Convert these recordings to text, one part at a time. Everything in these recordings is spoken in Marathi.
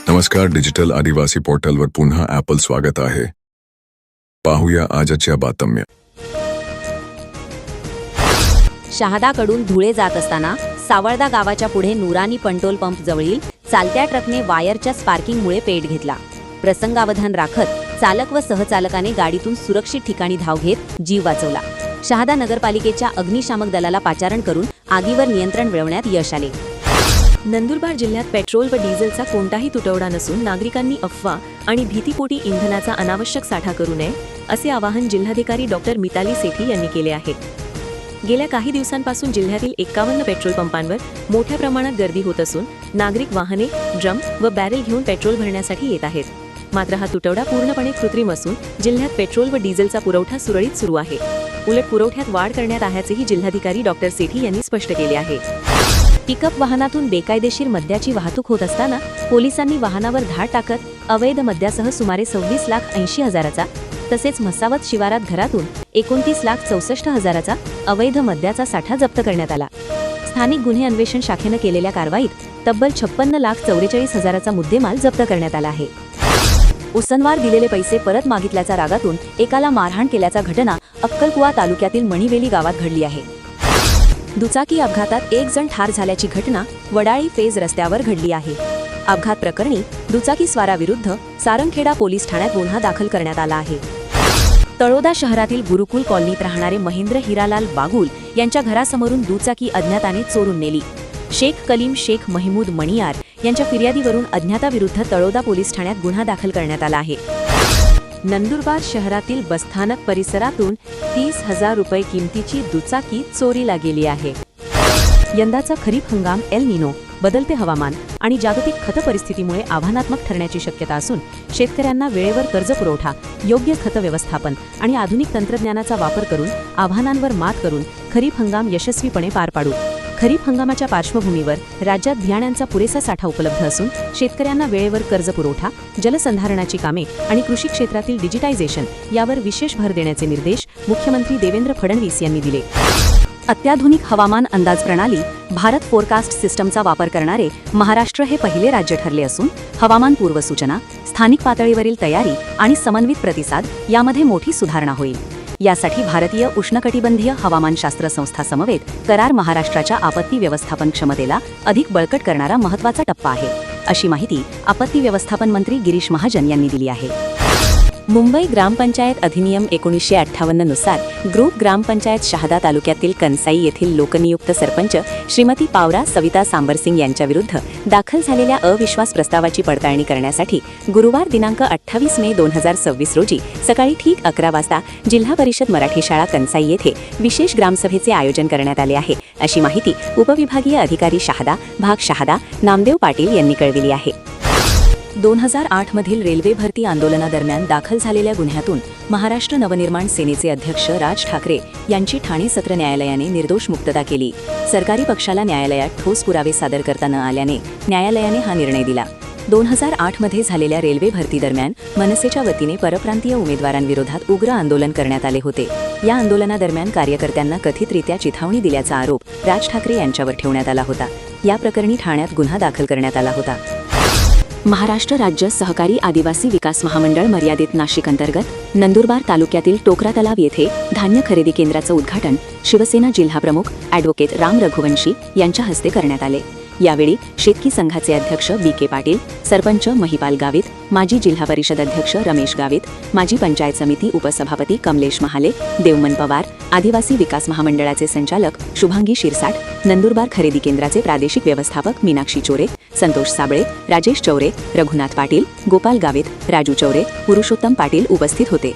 नमस्कार, डिजिटल आदिवासी पोर्टलवर पुन्हा ॲपल स्वागत आहे. पाहूया आजच्या बातम्या. शहादाकडून धुळे जात असताना सावळदा गावाच्या पुढे नुरानी पेट्रोल पंप जवळील चालत्या ट्रकने वायरच्या स्पार्किंगमुळे पेट घेतला. प्रसंगावधान राखत चालक व सहचालकाने गाडीतून सुरक्षित ठिकाणी धाव घेत जीव वाचवला. शहादा नगरपालिकेच्या अग्निशामक दलाला पाचारण करून आगीवर नियंत्रण मिळवण्यात यश आले. नंदुरबार जिल्ह्यात पेट्रोल व डिझेलचा कोणताही तुटवडा नसून नागरिकांनी अफवा आणि भीतीपोटी इंधनाचा अनावश्यक साठा करू नये असे आवाहन जिल्हाधिकारी डॉक्टर मिताली सेठी यांनी केले आहे. गेल्या काही दिवसांपासून जिल्ह्यातील 51 पेट्रोल पंपांवर मोठ्या प्रमाणात गर्दी होत असून नागरिक वाहने, ड्रम व बॅरेल घेऊन पेट्रोल भरण्यासाठी येत आहेत. मात्र हा तुटवडा पूर्णपणे कृत्रिम असून जिल्ह्यात पेट्रोल व डिझेलचा पुरवठा सुरळीत सुरू आहे. उलट पुरवठ्यात वाढ करण्यात आल्याचेही जिल्हाधिकारी डॉक्टर सेठी यांनी स्पष्ट केले आहे. पिकअप वाहनातून बेकायदेशीर मद्याची वाहतूक होत असताना पोलिसांनी वाहनावर धाड टाकत अवैध मद्यासह सुमारे 26,80,000चा तसेच म्हसावत शिवारात घरातून 29,64,000चा अवैध मद्याचा साठा जप्त करण्यात आला. स्थानिक गुन्हे अन्वेषण शाखेनं केलेल्या कारवाईत तब्बल 56,44,000चा मुद्देमाल जप्त करण्यात आला आहे. उसनवार दिलेले पैसे परत मागितल्याच्या रागातून एकाला मारहाण केल्याचा घटना अक्कलकुवा तालुक्यातील मणिवेली गावात घडली आहे. दुचाकी अपघातात एक जण ठार झाल्याची घटना वडाळी फेज रस्त्यावर घडली आहे. अपघात प्रकरणी दुचाकी स्वाराविरुद्ध सारंगखेडा पोलीस ठाण्यात गुन्हा दाखल करण्यात आला आहे. तळोदा शहरातील गुरुकुल कॉलनीत राहणारे महेंद्र हिरालाल बागुल यांच्या घरासमोरून दुचाकी अज्ञाताने चोरून नेली. शेख कलीम शेख महमूद मणियार यांच्या फिर्यादीवरून अज्ञाताविरुद्ध तळोदा पोलीस ठाण्यात गुन्हा दाखल करण्यात आला आहे. नंदुरबार शहरातील बसस्थानक परिसरातून 30,000 रुपये किमतीची दुचाकी चोरीला गेली आहे. यंदाचा खरीप हंगाम एल निनो, बदलते हवामान आणि जागतिक खत परिस्थितीमुळे आव्हानात्मक ठरण्याची शक्यता असून शेतकऱ्यांना वेळेवर कर्ज पुरवठा, योग्य खत व्यवस्थापन आणि आधुनिक तंत्रज्ञानाचा वापर करून आव्हानांवर मात करून खरीप हंगाम यशस्वीपणे पार पाडू. खरीप हंगामाच्या पार्श्वभूमीवर राज्यात बियाण्यांचा पुरेसा साठा उपलब्ध असून शेतकऱ्यांना वेळेवर कर्ज पुरवठा, जलसंधारणाची कामे आणि कृषी क्षेत्रातील डिजिटायझेशन यावर विशेष भर देण्याचे निर्देश मुख्यमंत्री देवेंद्र फडणवीस यांनी दिले. अत्याधुनिक हवामान अंदाज प्रणाली भारत फोरकास्ट सिस्टमचा वापर करणारे महाराष्ट्र हे पहिले राज्य ठरले असून हवामान पूर्वसूचना, स्थानिक पातळीवरील तयारी आणि समन्वित प्रतिसाद यामध्ये मोठी सुधारणा होईल. यासाठी भारतीय उष्णकटिबंधीय हवामानशास्त्र संस्था समवेत करार महाराष्ट्राच्या आपत्ती व्यवस्थापन क्षमतेला अधिक बळकट करणारा महत्त्वाचा टप्पा आहे, अशी माहिती आपत्ती व्यवस्थापन मंत्री गिरीश महाजन यांनी दिली आहे. मुंबई ग्रामपंचायत अधिनियम 1958 नुसार ग्रुप ग्रामपंचायत शहादा तालुक्यातील कनसाई येथील लोकनियुक्त सरपंच श्रीमती पावरा सविता सांबरसिंग यांच्याविरुद्ध दाखल झालेल्या अविश्वास प्रस्तावाची पडताळणी करण्यासाठी गुरुवार दिनांक 28 मे 2026 रोजी सकाळी ठीक 11 वाजता जिल्हा परिषद मराठी शाळा कनसाई येथे विशेष ग्रामसभेचे आयोजन करण्यात आले आहे, अशी माहिती उपविभागीय अधिकारी शहादा भाग शहादा नामदेव पाटील यांनी कळविली आहे. 2008 मधील रेल्वे भरती आंदोलनादरम्यान दाखल झालेल्या गुन्ह्यातून महाराष्ट्र नवनिर्माण सेनेचे अध्यक्ष राज ठाकरे यांची ठाणे सत्र न्यायालयाने निर्दोष मुक्तता केली. सरकारी पक्षाला न्यायालयात ठोस पुरावे सादर करता न आल्याने न्यायालयाने हा निर्णय दिला. 2008 मध्ये झालेल्या रेल्वे भरती दरम्यान मनसेच्या वतीने परप्रांतीय उमेदवारांविरोधात उग्र आंदोलन करण्यात आले होते. या आंदोलनादरम्यान कार्यकर्त्यांना कथितरित्या चिथावणी दिल्याचा आरोप राज ठाकरे यांच्यावर ठेवण्यात आला होता. या प्रकरणी ठाण्यात गुन्हा दाखल करण्यात आला होता. महाराष्ट्र राज्य सहकारी आदिवासी विकास महामंडळ मर्यादित नाशिक अंतर्गत नंदुरबार तालुक्यातील टोकरा तलाव येथे धान्य खरेदी केंद्राचं उद्घाटन शिवसेना जिल्हाप्रमुख ॲडव्होकेट राम रघुवंशी यांच्या हस्ते करण्यात आले. यावेळी शेतकी संघाचे अध्यक्ष बी.के. पाटील, सरपंच महिपाल गावित, माजी जिल्हा परिषद अध्यक्ष रमेश गावित, माजी पंचायत समिती उपसभापती कमलेश महाले, देवमन पवार, आदिवासी विकास महामंडळाचे संचालक शुभांगी शिरसाट, नंदुरबार खरेदी केंद्राचे प्रादेशिक व्यवस्थापक मीनाक्षी चोरे, संतोष साबळे, राजेश चौरे, रघुनाथ पाटील, गोपाल गावित, राजू चौरे, पुरुषोत्तम पाटील उपस्थित होते.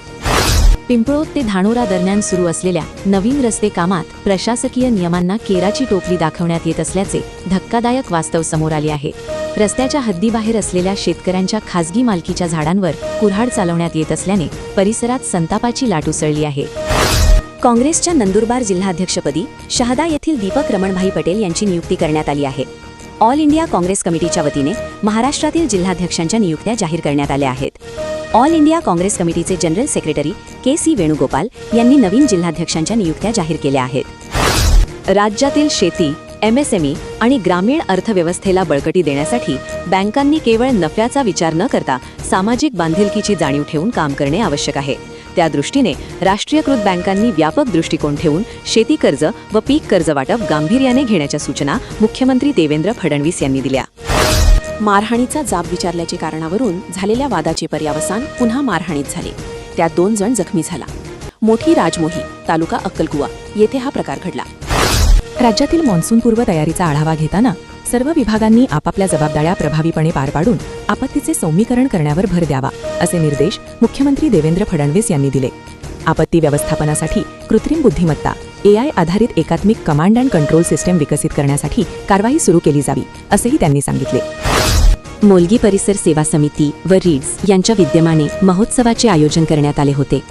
पिंपळोद ते धानोरा दरम्यान सुरू असलेल्या नवीन रस्ते कामात प्रशासकीय नियमांना केराची टोपली दाखवण्यात येत असल्याचे धक्कादायक वास्तव समोर आले आहे. रस्त्याच्या हद्दीबाहेर असलेल्या शेतकऱ्यांच्या खासगी मालकीच्या झाडांवर कुऱ्हाड चालवण्यात येत असल्याने परिसरात संतापाची लाट उसळली आहे. काँग्रेसच्या नंदुरबार जिल्हाध्यक्षपदी शहादा येथील दीपक रमणभाई पटेल यांची नियुक्ती करण्यात आली आहे. ऑल इंडिया काँग्रेस कमिटीच्या वतीने महाराष्ट्रातील जिल्हाध्यक्षांच्या नियुक्त्या जाहीर करण्यात आल्या आहेत. ऑल इंडिया काँग्रेस कमिटीचे जनरल सेक्रेटरी के.सी. वेणुगोपाल यांनी नवीन जिल्हाध्यक्षांच्या नियुक्त्या जाहीर केल्या आहेत. राज्यातील शेती, MSME आणि ग्रामीण अर्थव्यवस्थेला बळकटी देण्यासाठी बँकांनी केवळ नफ्याचा विचार न करता सामाजिक बांधिलकीची जाणीव ठेवून काम करणे आवश्यक आहे. त्या दृष्टीने राष्ट्रीयकृत बँकांनी व्यापक दृष्टिकोन ठेवून शेती कर्ज व पीक कर्ज वाटप गांभीर्याने घेण्याच्या सूचना मुख्यमंत्री देवेंद्र फडणवीस यांनी दिल्या. मारहाणीचा जाब विचारल्याच्या कारणावरून झालेल्या वादाचे पर्यावसान पुन्हा मारहाणीत झाले. त्यात 2 जण जखमी झाला. मोठी राजमोही तालुका अक्कलकुवा येथे हा प्रकार घडला. राज्यातील मान्सूनपूर्व तयारीचा आढावा घेताना सर्व विभागांनी आपापल्या जबाबदाऱ्या प्रभावीपणे पार पाडून आपत्तीचे सौम्यीकरण करण्यावर भर द्यावा, असे निर्देश मुख्यमंत्री देवेंद्र फडणवीस यांनी दिले. आपत्ती व्यवस्थापनासाठी कृत्रिम बुद्धिमत्ता AI आधारित एकात्मिक कमांड अँड कंट्रोल सिस्टम विकसित करण्यासाठी कारवाई सुरू केली जावी, असेही त्यांनी सांगितले. मोलगी परिसर सेवा समिती व रीड्स यांच्या विद्यमाने महोत्सवाचे आयोजन करण्यात आले होते.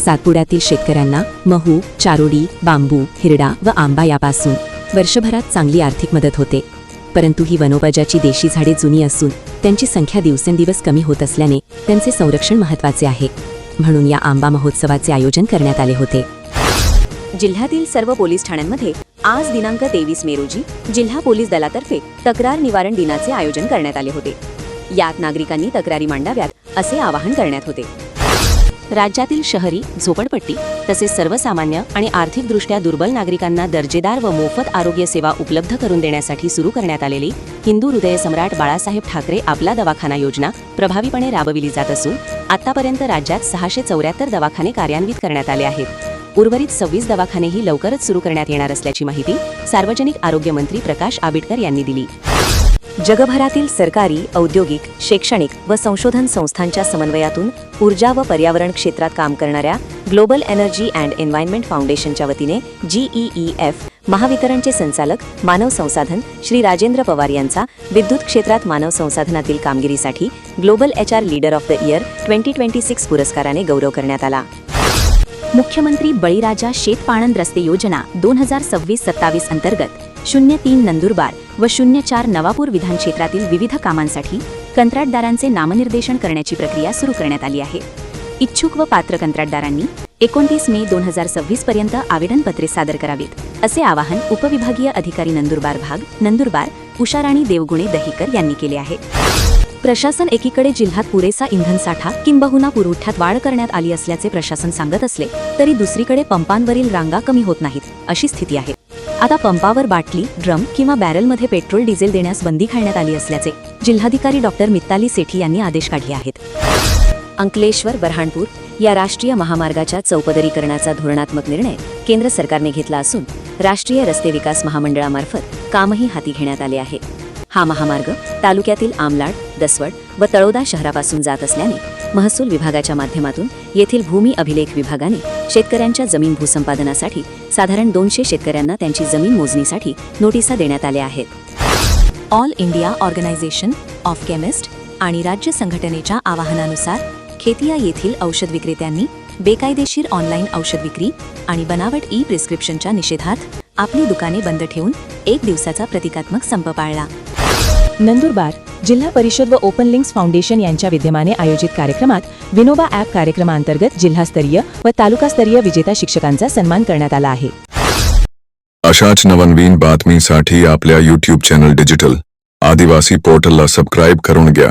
सातपुड्यातील शेतकऱ्यांना महू, चारोडी, बांबू, हिरडा व आंबा यापासून वर्षभरात चांगली आर्थिक मदत होते. परंतु ही वनोपजाची देशी झाडे जुनी असून त्यांची संख्या दिवसेंदिवस कमी होत असल्याने त्यांचे संरक्षण महत्त्वाचे आहे. म्हणून या आंबा महोत्सवाचे आयोजन करण्यात आले होते. जिल्ह्यातील सर्व पोलीस ठाण्यांमध्ये आज दिनांक 23 मे रोजी जिल्हा पोलीस दलातर्फे तक्रार निवारण दिनाचे आयोजन करण्यात आले होते. यात नागरिकांनी तक्रारी मांडाव्यात असे आवाहन करण्यात होते. राज्यातील शहरी, झोपडपट्टी तसेच सर्वसामान्य आणि आर्थिकदृष्ट्या दुर्बल नागरिकांना दर्जेदार व मोफत आरोग्य सेवा उपलब्ध करून देण्यासाठी सुरू करण्यात आलेली हिंदू हृदय सम्राट बाळासाहेब ठाकरे आपला दवाखाना योजना प्रभावीपणे राबविली जात असून आतापर्यंत राज्यात 674 दवाखाने कार्यान्वित करण्यात आले आहेत. उर्वरित 26 दवाखानेही लवकरच सुरू करण्यात येणार असल्याची माहिती सार्वजनिक आरोग्य मंत्री प्रकाश आंबेडकर यांनी दिली. जगभरातील सरकारी, औद्योगिक, शैक्षणिक व संशोधन संस्थांच्या समन्वयातून ऊर्जा व पर्यावरण क्षेत्रात काम करणाऱ्या ग्लोबल एनर्जी अँड एन्व्हायरमेंट फाउंडेशनच्या वतीने GEEF महावितरणचे संचालक मानव संसाधन श्री राजेंद्र पवार यांचा विद्युत क्षेत्रात मानव संसाधनातील कामगिरीसाठी global HR leader of the year 2026 पुरस्काराने गौरव करण्यात आला. मुख्यमंत्री बळीराजा शेतपाणंद रस्ते योजना 2026-27 अंतर्गत 03 नंदुरबार व 04 नवापूर विधान क्षेत्रातील विविध कामांसाठी कंत्राटदारांचे नामनिर्देशन करण्याची प्रक्रिया सुरू करण्यात आली आहे. इच्छुक व पात्र कंत्राटदारांनी 29 मे 2026 पर्यंत आवेदनपत्रे सादर करावीत, असे आवाहन उपविभागीय अधिकारी नंदुरबार उषाराणी देवगुणे दहिकर यांनी केले आहे. प्रशासन एकीकडे जिल्ह्यात पुरेसा इंधन साठा किंबहुना पुरवठ्यात वाढ करण्यात आली असल्याचे प्रशासन सांगत असले तरी दुसरीकडे पंपांवरील रांगा कमी होत नाहीत, अशी स्थिती आहे. आता पंपावर बाटली, ड्रम किंवा बॅरलमध्ये पेट्रोल डिझेल देण्यास बंदी घालण्यात आली असल्याचे जिल्हाधिकारी डॉक्टर मिताली सेठी यांनी आदेश काढले आहेत. अंकलेश्वर बऱ्हाणपूर या राष्ट्रीय महामार्गाच्या चौपदरीकरणाचा धोरणात्मक निर्णय केंद्र सरकारने घेतला असून राष्ट्रीय रस्ते विकास महामंडळामार्फत कामही हाती घेण्यात आले आहे. हा महामार्ग तालुक्यातील आमलाड, दसवड व तळोदा शहरापासून जात असल्याने महसूल विभागाच्या माध्यमातून येथील भूमी अभिलेख विभागाने शेतकऱ्यांच्या जमीन भूसंपादनासाठी साधारण 200 शेतकऱ्यांना त्यांची जमीन मोजणीसाठी नोटिसा देण्यात आल्या आहेत. All India organisation of chemist आणि राज्य संघटनेच्या आवाहनानुसार खेतिया येथील औषध विक्रेत्यांनी बेकायदेशीर ऑनलाईन औषध विक्री आणि बनावट प्रिस्क्रिप्शनच्या निषेधार्थ आपली दुकाने बंद ठेवून 1 दिवसाचा प्रतिकात्मक संप पाळला. नंदुरबार जिल्हा परिषद व ओपन लिंक्स फाउंडेशन यांच्या विद्यमाने आयोजित कार्यक्रमात विनोबा ॲप कार्यक्रमांतर्गत जिल्हास्तरीय व तालुकास्तरीय विजेता शिक्षकांचा सन्मान करण्यात आला आहे. अशाच नवनवीन बातमीसाठी आपल्या YouTube चॅनल डिजिटल आदिवासी पोर्टलला सबस्क्राईब करून घ्या.